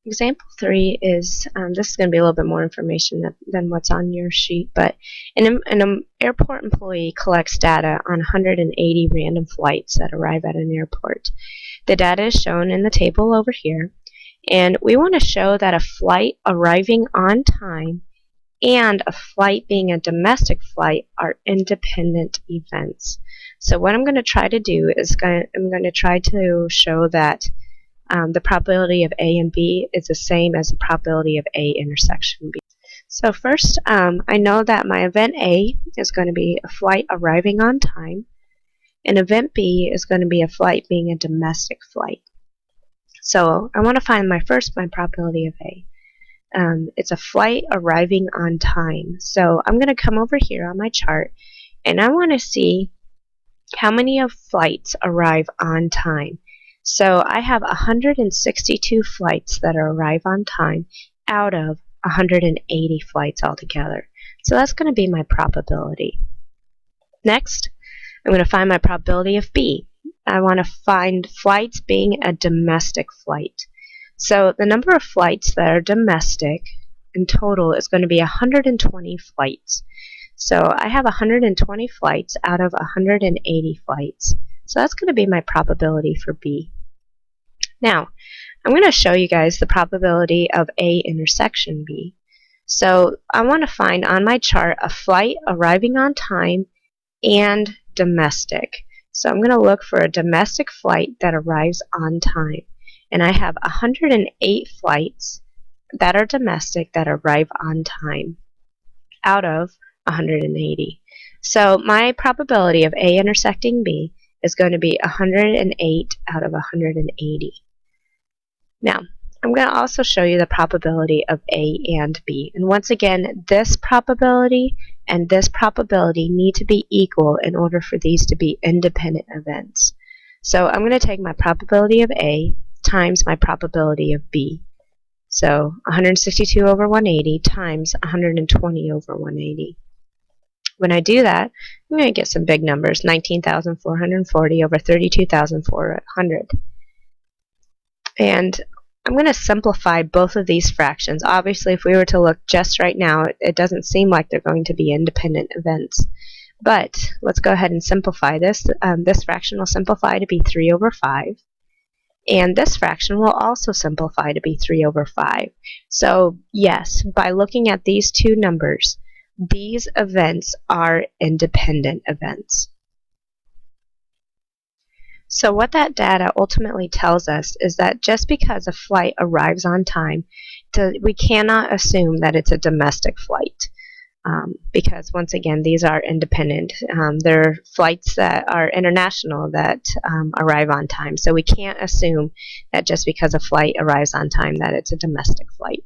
example 3 is, this is going to be a little bit more information than what's on your sheet, but an airport employee collects data on 180 random flights that arrive at an airport. The data is shown in the table over here, and we want to show that a flight arriving on time and a flight being a domestic flight are independent events. So what I'm going to try to do is I'm going to try to show that the probability of A and B is the same as the probability of A intersection B. So first, I know that my event A is going to be a flight arriving on time, and event B is going to be a flight being a domestic flight. So I want to find my probability of A. It's a flight arriving on time. So I'm going to come over here on my chart, and I want to see how many of flights arrive on time. So I have 162 flights that arrive on time out of 180 flights altogether. So that's going to be my probability. Next, I'm going to find my probability of B. I want to find flights being a domestic flight. So the number of flights that are domestic in total is going to be 120 flights. So I have 120 flights out of 180 flights. So that's going to be my probability for B. Now, I'm going to show you guys the probability of A intersection B. So I want to find on my chart a flight arriving on time and domestic. So I'm going to look for a domestic flight that arrives on time. And I have 108 flights that are domestic that arrive on time out of 180. So my probability of A intersecting B is going to be 108 out of 180. Now, I'm going to also show you the probability of A and B. And once again, this probability and this probability need to be equal in order for these to be independent events. So I'm going to take my probability of A times my probability of B. So 162 over 180 times 120 over 180. When I do that, I'm going to get some big numbers, 19,440 over 32,400. And I'm going to simplify both of these fractions. Obviously, if we were to look just right now, it doesn't seem like they're going to be independent events. But let's go ahead and simplify this. This fraction will simplify to be 3 over 5. And this fraction will also simplify to be 3 over 5. So yes, by looking at these two numbers, these events are independent events. So what that data ultimately tells us is that just because a flight arrives on time, we cannot assume that it's a domestic flight. Because once again, these are independent. They're flights that are international that arrive on time. So we can't assume that just because a flight arrives on time that it's a domestic flight.